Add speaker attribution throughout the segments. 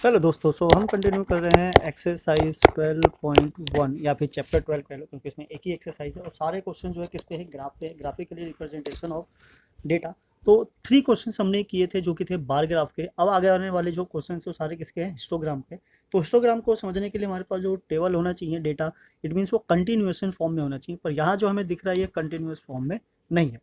Speaker 1: चलो दोस्तों, सो हम कंटिन्यू कर रहे हैं एक्सरसाइज 12.1 या फिर चैप्टर 12 कह लो, क्योंकि इसमें एक ही एक्सरसाइज है और सारे क्वेश्चन जो है किस पे है, ग्राफ पे, ग्राफिकली रिप्रेजेंटेशन ऑफ डेटा। तो 3 क्वेश्चन हमने किए थे जो कि थे बार ग्राफ के। अब आगे आने वाले जो क्वेश्चन है वो सारे किसके हैं, हिस्टोग्राम के। तो हिस्टोग्राम को समझने के लिए हमारे पास जो टेबल होना चाहिए डेटा, इट मीन्स वो कंटिन्यूएशन फॉर्म में होना चाहिए, पर यहाँ जो हमें दिख रहा है ये कंटिन्यूस फॉर्म में नहीं है।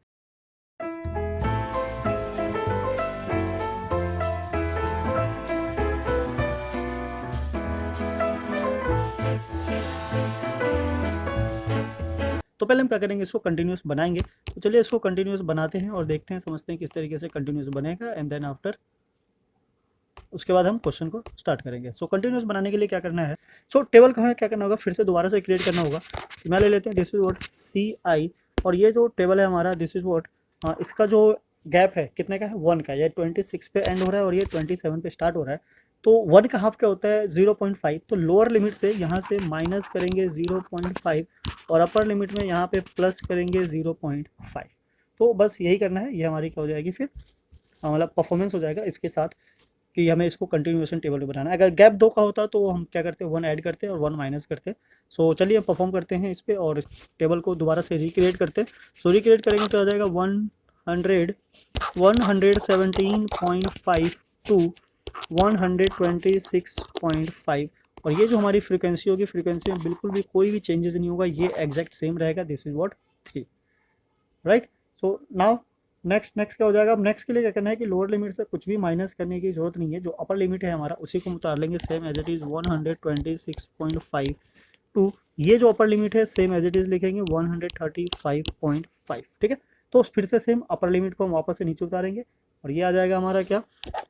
Speaker 1: तो पहले हम क्या करेंगे, इसको कंटिन्यूस बनाएंगे। तो चलिए इसको कंटिन्यूस बनाते हैं और देखते हैं, समझते हैं किस तरीके से कंटिन्यूस बनेगा, एंड देन आफ्टर उसके बाद हम क्वेश्चन को स्टार्ट करेंगे। सो कंटिन्यूस बनाने के लिए क्या करना है, सो टेबल को हमें क्या करना होगा, फिर से दोबारा से क्रिएट करना होगा। मैं ले लेते हैं दिस इज व्हाट सी आई, और ये जो टेबल है हमारा दिस इज व्हाट, इसका जो गैप है कितने का है, 1 का। ये 26 पे एंड हो रहा है और ये 27 पे स्टार्ट हो रहा है। तो 1 का हाफ क्या होता है, 0.5। तो लोअर लिमिट से यहाँ से माइनस करेंगे 0.5 और अपर लिमिट में यहाँ पे प्लस करेंगे 0.5। तो बस यही करना है, ये हमारी क्या हो जाएगी फिर, मतलब परफॉर्मेंस हो जाएगा इसके साथ कि हमें इसको कंटिन्यूएशन टेबल में बनाना है। अगर गैप 2 का होता तो हम क्या करते हैं, 1 ऐड करते और 1 माइनस करते। सो चलिए हम परफॉर्म करते हैं इस पर और टेबल को दोबारा से रिक्रिएट करते हैं। सो रिक्रिएट करेंगे तो आ जाएगा 117.5 टू 126.5, और ये जो हमारी फ्रीक्वेंसी होगी, फ्रीक्वेंसी में बिल्कुल भी कोई भी चेंजेस नहीं होगा, ये एग्जैक्ट सेम रहेगा। This is what 3, right. So now next क्या हो जाएगा। अब नेक्स्ट के लिए क्या करना है कि लोअर लिमिट से कुछ भी माइनस करने की जरूरत नहीं है, जो अपर लिमिट है हमारा उसी को उतार लेंगे same as it is 126.5 two, ये जो अपर लिमिट है सेम एज इट इज़ लिखेंगे 135.5, ठीक है। तो फिर से सेम अपर लिमिट को हम वापस से नीचे उतारेंगे और ये आ जाएगा हमारा क्या,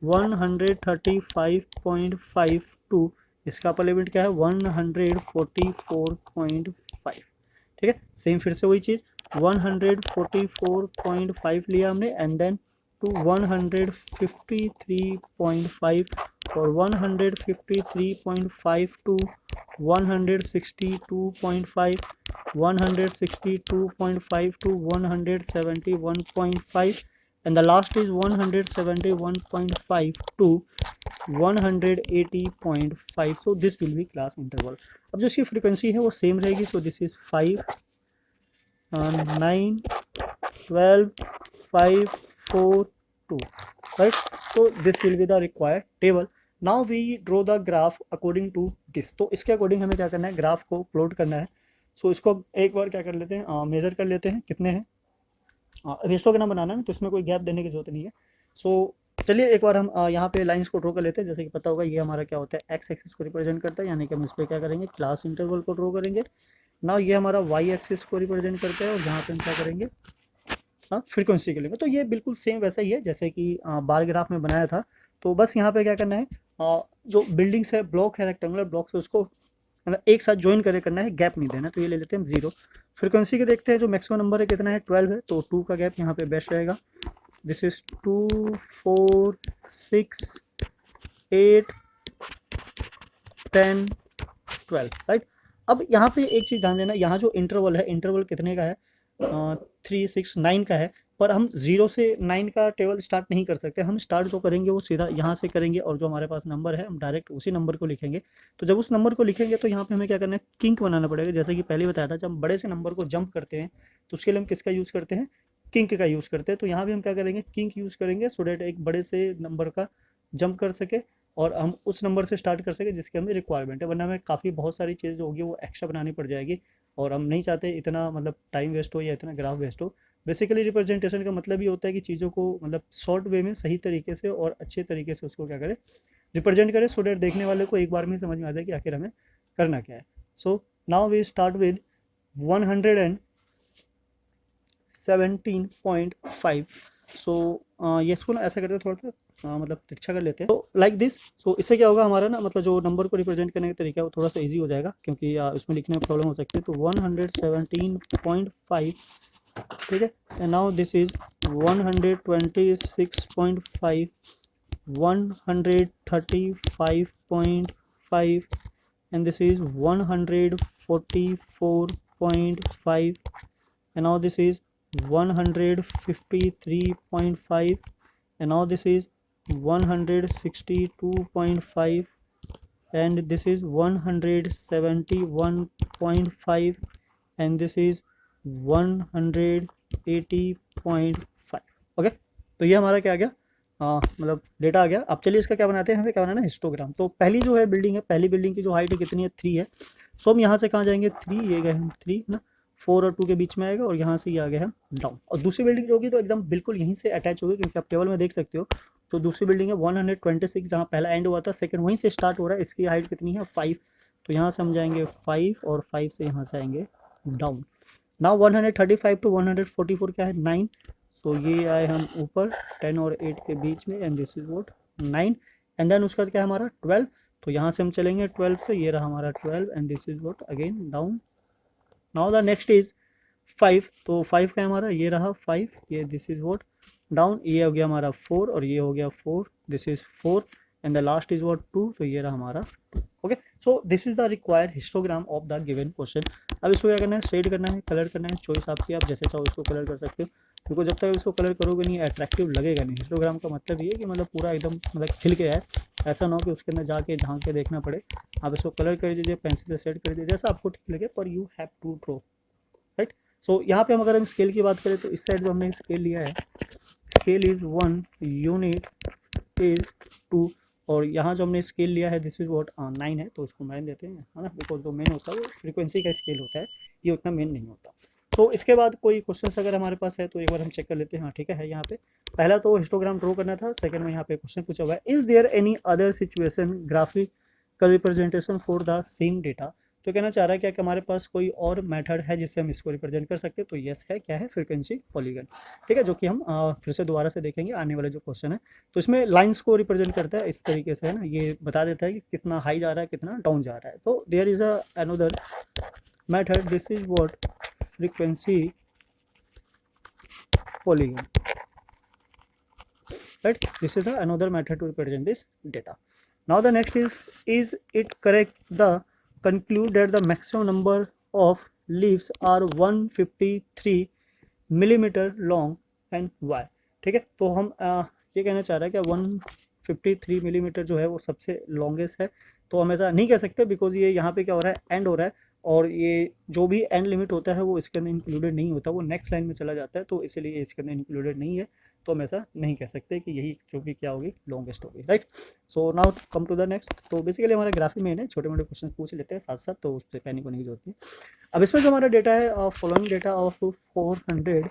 Speaker 1: 135.5 टू, इसका अपर लिमिट क्या है 144.5, ठीक है। सेम फिर से वही चीज़ 144.5 लिया हमने एंड देन टू 153.5 और 153.5 to 162.5, 162.5 to 171.5 and the last is 171.5 to 180.5. so this will be class interval. अब जो इसकी फ्रीक्वेंसी है वो सेम रहेगी, so this is 5 9 12 5 4 2, right. so this will be the required table. now we draw the graph according to this. तो इसके according हमें क्या करना है, ग्राफ को प्लॉट करना है। सो इसको एक बार क्या कर लेते हैं, मेजर कर लेते हैं कितने हैं। हिस्टोग्राम बनाना है तो इसमें कोई गैप देने की जरूरत नहीं है। सो चलिए एक बार हम यहाँ पे लाइंस को ड्रॉ कर लेते हैं। जैसे कि पता होगा ये हमारा क्या होता है, एक्स एक्सिस को रिप्रेजेंट करता है, यानी कि हम इस पर क्या करेंगे, क्लास इंटरवल को ड्रॉ करेंगे। ना ये हमारा वाई एक्सिस को रिप्रेजेंट करता है और यहाँ पे हम क्या करेंगे, फ्रीक्वेंसी के लिए। तो ये बिल्कुल सेम वैसा ही है जैसे कि बार ग्राफ में बनाया था। तो बस यहाँ पे क्या करना है, जो बिल्डिंग्स है, ब्लॉक है, रेक्टेंगुलर ब्लॉक्स है, उसको मतलब एक साथ ज्वाइन करे करना है, गैप नहीं देना। तो ये ले लेते हैं हम 0। फ्रीक्वेंसी के देखते हैं, जो मैक्सिमम नंबर है कितना है, 12 है, तो 2 का गैप यहाँ पे बेस्ट रहेगा। This is 2 4 6 8 10 12, right. अब यहाँ पे एक चीज़ ध्यान देना, यहाँ जो इंटरवल है, इंटरवल कितने का है, 3 6 9 का है, पर हम 0 से 9 का टेबल स्टार्ट नहीं कर सकते। हम स्टार्ट जो करेंगे वो सीधा यहाँ से करेंगे और जो हमारे पास नंबर है हम डायरेक्ट उसी नंबर को लिखेंगे। तो जब उस नंबर को लिखेंगे तो यहाँ पे हमें क्या करना है, किंक बनाना पड़ेगा। जैसे कि पहले बताया था, जब हम बड़े से नंबर को जंप करते हैं तो उसके लिए हम किसका यूज़ करते हैं, किंक का यूज़ करते हैं। तो यहाँ भी हम क्या करेंगे, किंक यूज़ करेंगे सो डैट एक बड़े से नंबर का जंप कर सके और हम उस नंबर से स्टार्ट कर सके जिसकी हमें रिक्वायरमेंट है। वरना हमें काफ़ी बहुत सारी चीज़ होगी वो एक्स्ट्रा बनानी पड़ जाएगी और हम नहीं चाहते इतना मतलब टाइम वेस्ट हो या इतना ग्राफ वेस्ट हो। बेसिकली रिप्रेजेंटेशन का मतलब ये होता है कि चीज़ों को मतलब शॉर्ट वे में सही तरीके से और अच्छे तरीके से उसको क्या करें, रिप्रेजेंट करें, सो डैट देखने वाले को एक बार में समझ में आ जाए कि आखिर हमें करना क्या है। So now we start with 117.5। So ये इसको ना ऐसा करते हैं, थोड़ा सा मतलब तिरछा कर लेते हैं, तो लाइक दिस। सो इससे क्या होगा हमारा ना, मतलब जो नंबर को रिप्रेजेंट करने का तरीका है वो थोड़ा सा इजी हो जाएगा, क्योंकि उसमें लिखने में प्रॉब्लम हो सकती है। तो 117.5, ठीक है। And now this is 126.5, 135.5 and this is 144.5 and now this is 153.5 and now this is 162.5 and this is 171.5 and this is 180.5. Okay, तो ये हमारा क्या आ गया, मतलब डेटा आ गया। अब चलिए इसका क्या बनाते हैं, हमें क्या बनाना है हिस्टोग्राम। तो पहली जो है बिल्डिंग है, पहली बिल्डिंग की जो हाइट है कितनी है 3 है। सो हम यहाँ से कहाँ जाएंगे 3, ये गए हम 3 ना, 4 और 2 के बीच में आएगा और यहाँ से ये आ गया हम डाउन। और दूसरी बिल्डिंग जो होगी तो एकदम बिल्कुल यहीं से अटैच होगी, क्योंकि आप टेबल में देख सकते हो। तो दूसरी बिल्डिंग है 126, जहाँ पहला एंड हुआ था सेकंड वहीं से स्टार्ट हो रहा है। इसकी हाइट कितनी है 5, तो यहाँ से हम जाएंगे 5 और 5 से यहाँ से आएंगे डाउन। नाउ 135 टू 144 क्या है 9, सो ये आए हम ऊपर 10 और 8 के बीच में and this is what 9। And then उसका क्या है हमारा 12, तो यहाँ से हम चलेंगे 12 से, ये रहा हमारा 12 and this is what again down. Now the next is 5, तो 5 का हमारा ये रहा 5, ये दिस इज व्हाट डाउन। ये हो गया हमारा 4 और ये हो गया 4, this is 4 and the last is what 2, तो ये रहा हमारा 2। Okay, so this is the required histogram of the given question. अब इसको क्या करना है, शेड करना है, कलर करना है, चॉइस आपकी, आप जैसे चाहो इसको कलर कर सकते हो, क्योंकि जब तक इसको कलर करोगे नहीं अट्रैक्टिव लगेगा नहीं। हिस्टोग्राम का मतलब ये है कि मतलब पूरा एकदम मतलब खिल के है, ऐसा ना हो कि उसके अंदर जाके झांक के देखना पड़े। आप इसको कलर कर दीजिए, पेंसिल से सेट कर दीजिए, जैसा आपको ठीक लगे, पर you have to draw, right. So यहाँ पे हम अगर हम स्केल की बात करें तो इस साइड जो हमने स्केल लिया है, स्केल इज़ 1, यूनिट इज़ 2, और यहाँ जो हमने स्केल लिया है दिस इज व्हाट 9 है, तो इसको 9 देते हैं, है ना, बिकॉज जो मेन होता है वो फ्रीक्वेंसी का स्केल होता है, ये उतना मेन नहीं होता। तो इसके बाद कोई क्वेश्चन अगर हमारे पास है तो एक बार हम चेक कर लेते हैं। हाँ ठीक है यहाँ पे पहला तो हिस्टोग्राम ड्रॉ करना था, सेकंड में यहाँ पे क्वेश्चन पूछा हुआ है, is there any other situation graphical representation for the same data. तो कहना चाह रहा है क्या कि हमारे पास कोई और मेथड है जिससे हम इसको रिप्रेजेंट कर सकते हैं, तो यस है, क्या है फ्रीक्वेंसी पॉलीगन, ठीक है, जो कि हम फिर से दोबारा से देखेंगे आने वाले जो क्वेश्चन है। तो इसमें लाइंस को रिप्रेजेंट करता है इस तरीके से, है ना, ये बता देता है कि कितना हाई जा रहा है कितना डाउन जा रहा है। तो there is another method, this is what frequency polygon, right, this is the another method to represent this data. Now the next is it correct the conclude that the maximum number of leaves are 153 millimeter long and why। ठीक है, तो हम ये कहना चाह रहे हैं कि 153 मिलीमीटर जो है वो सबसे लॉन्गेस्ट है। तो हम ऐसा नहीं कह सकते, बिकॉज ये यहाँ पे क्या हो रहा है एंड हो रहा है, और ये जो भी एंड लिमिट होता है वो इसके अंदर इंक्लूडेड नहीं होता, वो नेक्स्ट लाइन में चला जाता है, तो इसलिए इसके अंदर इंक्लूडेड नहीं है। तो हम ऐसा नहीं कह सकते कि यही जो भी क्या होगी लॉन्गेस्ट होगी, right. So now come to the next. तो बेसिकली हमारा ग्राफी में है, छोटे मोटे क्वेश्चन पूछ लेते हैं साथ साथ, तो उस पर पैनिक होने की जरूरत नहीं। अब इसमें जो हमारा डेटा है following data of 400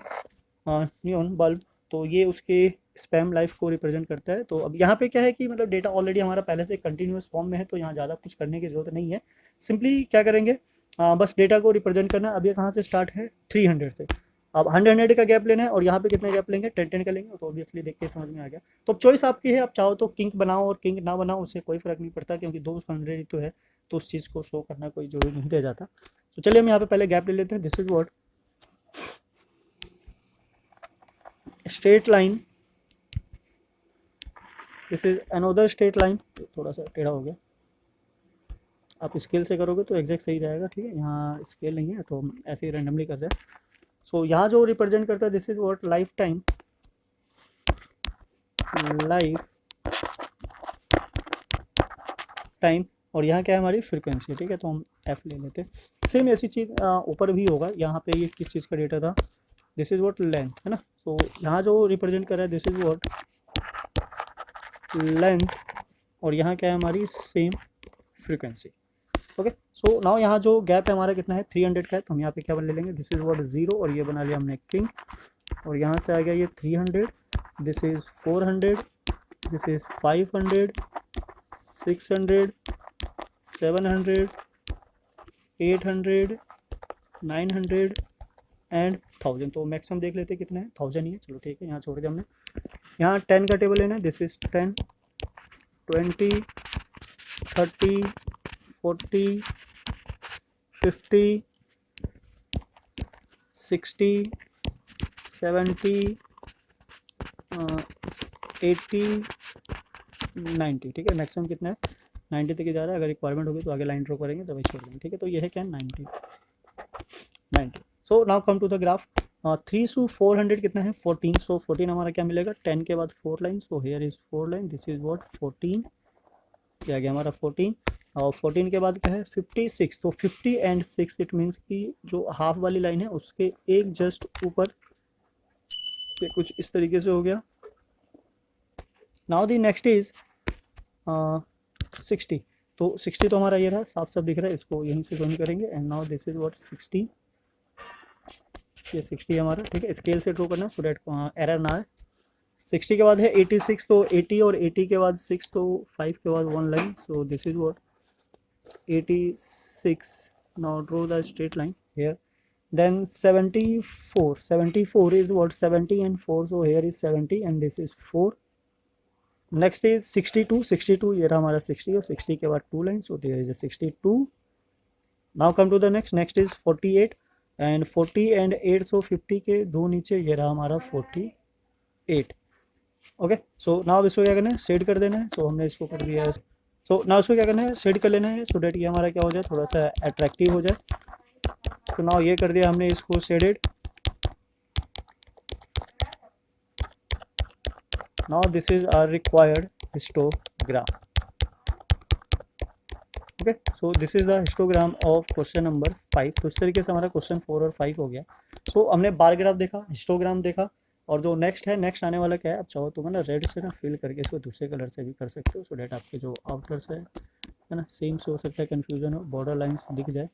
Speaker 1: neon bulb, तो ये उसके स्पैम लाइफ को रिप्रेजेंट करता है। तो अब यहाँ पे क्या है कि मतलब डेटा ऑलरेडी हमारा पहले से कंटिन्यूस फॉर्म में है, तो यहाँ ज़्यादा कुछ करने की जरूरत नहीं है। सिंपली क्या करेंगे, बस डेटा को रिप्रेजेंट करना। अब ये कहाँ से स्टार्ट है 300 से, अब 100 का गैप लेना है, और यहाँ पे कितने गैप लेंगे 10 का लेंगे, तो ऑब्वियसली देख के समझ में आ गया। तो अब चॉइस आपकी है, आप चाहो तो किंग बनाओ और किंग ना बनाओ, उससे कोई फर्क नहीं पड़ता, क्योंकि 200 तो है, तो उस चीज़ को शो करना कोई जरूरी नहीं रह जाता। तो चलिए हम यहाँ पे पहले गैप ले लेते हैं। This is what straight line, this is another straight line, थोड़ा सा टेढ़ा हो गया, आप स्केल से करोगे तो एग्जैक्ट सही रहेगा, ठीक है, यहाँ स्केल नहीं है तो हम ऐसे ही रैंडमली कर रहे हैं। सो यहाँ जो रिप्रेजेंट करता है this is what life time, और यहाँ क्या है हमारी फ्रीक्वेंसी, ठीक है, तो हम एफ ले लेते हैं। सेम ऐसी चीज़ ऊपर भी होगा, यहाँ पे ये किस चीज़ का डेटा था, दिस इज व्हाट लेंथ, है ना। तो यहाँ जो रिप्रेजेंट कर रहा है दिस इज व्हाट लेंथ, और यहाँ क्या है हमारी same frequency. Okay, so now यहाँ जो गैप है हमारा कितना है 300 का है, तो हम यहाँ पे क्या ले लेंगे, दिस इज व्हाट 0, और ये बना लिया हमने किंग, और यहाँ से आ गया ये 300, this is 400, this is 500, 600, 700, 800, 900 and 1000। तो मैक्सिमम देख लेते हैं कितना है, 1000 ही है, चलो ठीक है, यहाँ छोड़ दिया हमने। यहाँ 10 का टेबल लेना है, दिस इज 10, 20, 30, 40, 50, 60, 70, 80, 90, ठीक है, मैक्सिमम कितना है 90 तक जा रहा है। अगर रिक्वायरमेंट होगी तो आगे लाइन ड्रॉ करेंगे, तो वही छोड़ देंगे, ठीक है। तो ये है क्या 90। So now come to the graph. 3 to 400 कितना है 14, सो 14 हमारा क्या मिलेगा 10 के बाद 4 line, so here is 4 line, this is what 14, क्या आ गया हमारा 14। और 14 के बाद क्या है 56, तो 50 एंड 6 इट मीन्स कि जो हाफ वाली लाइन है उसके एक जस्ट ऊपर ये कुछ इस तरीके से हो गया। नाउ दी नेक्स्ट इज 60, तो 60 तो हमारा ये रहा, साफ साफ दिख रहा है, इसको यहीं से ज्वाइन करेंगे and now this is what 60, ये 60 हमारा, ठीक है, स्केल से ड्रॉ करना सो डेट एरर ना आए। 60 के बाद है 86, तो 80 और 80 के बाद 6, तो 5 के बाद 1 line, so this is what 86। now draw the straight line here, then 74 is what 70 and 4, so here is 70 and this is 4। next is 62 ये रहा हमारा 60 और 60 के बाद 2 lines, so there is a 62। now come to the next is 48 and 40 and 8, so 50 के दो नीचे ये रहा हमारा 48। ओके, सो नाउ इसको क्या करना है शेड कर देना है, सो हमने इसको कर दिया है, सो नाउ इसको क्या करना है शेड कर लेना है सो डेट ये हमारा क्या हो जाए थोड़ा सा अट्रैक्टिव हो जाए। तो नाउ ये कर दिया हमने इसको shaded. Now this is our required histogram. Okay, so this is the histogram of question number 5। तो इस तरीके से हमारा क्वेश्चन 4 और 5 हो गया। सो हमने बार ग्राफ देखा, हिस्टोग्राम देखा, और जो नेक्स्ट है, नेक्स्ट आने वाला क्या है, आप चाहो तो ना रेड से ना फिल करके इसको दूसरे कलर से भी कर सकते हो, सो डेट आपके जो आउटकर्स है ना सेम से हो सकता है, कन्फ्यूजन हो, बॉर्डर लाइंस दिख जाए,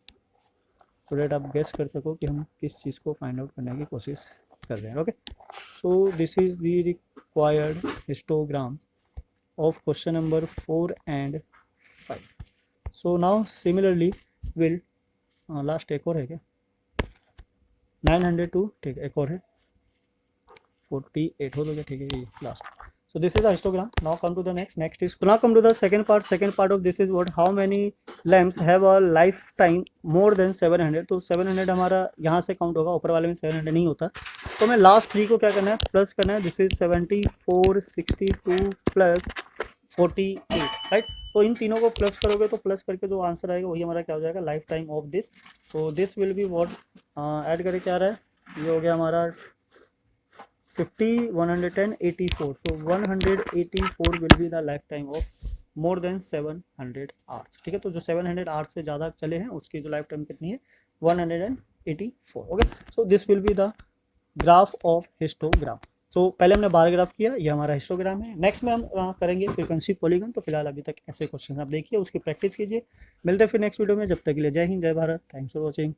Speaker 1: सो डेट आप गेस कर सको कि हम किस चीज़ को फाइंड आउट करने की कोशिश कर रहे हैं। Okay, so this is the required histogram of question number 4 and 5। So now similarly will last एक और है क्या 902, ठीक है, एक और है 48 हो गया, ठीक है, ये last. so this is the histogram। now come to the next is now come to the second part of this is what how many lamps have a lifetime more than 700। तो 700 हमारा यहाँ से काउंट होगा, ऊपर वाले में 700 नहीं होता, तो हमें लास्ट 3 को क्या करना है प्लस करना है। This is 74, 62 plus 48, right. तो इन तीनों को प्लस करोगे तो प्लस करके जो आंसर आएगा वही हमारा क्या हो जाएगा life time of this. So this will be what add करके क्या आ रहा है, ये हो गया हमारा 50, 110, 84। So 184 will be the lifetime of more than 700 hours। ठीक है, तो जो 700 hours से ज़्यादा चले हैं उसकी जो लाइफ टाइम कितनी है 184। Okay, so this will be the graph of histogram. So पहले हमने बार ग्राफ किया, ये हमारा हिस्टोग्राम है। नेक्स्ट में हम करेंगे फ्रीक्वेंसी पॉलीगन। तो फिलहाल अभी तक ऐसे क्वेश्चन आप देखिए, उसकी प्रैक्टिस कीजिए। मिलते हैं फिर नेक्स्ट वीडियो में, जब तक के लिए जय हिंद, जय भारत, थैंक्स फॉर वॉचिंग।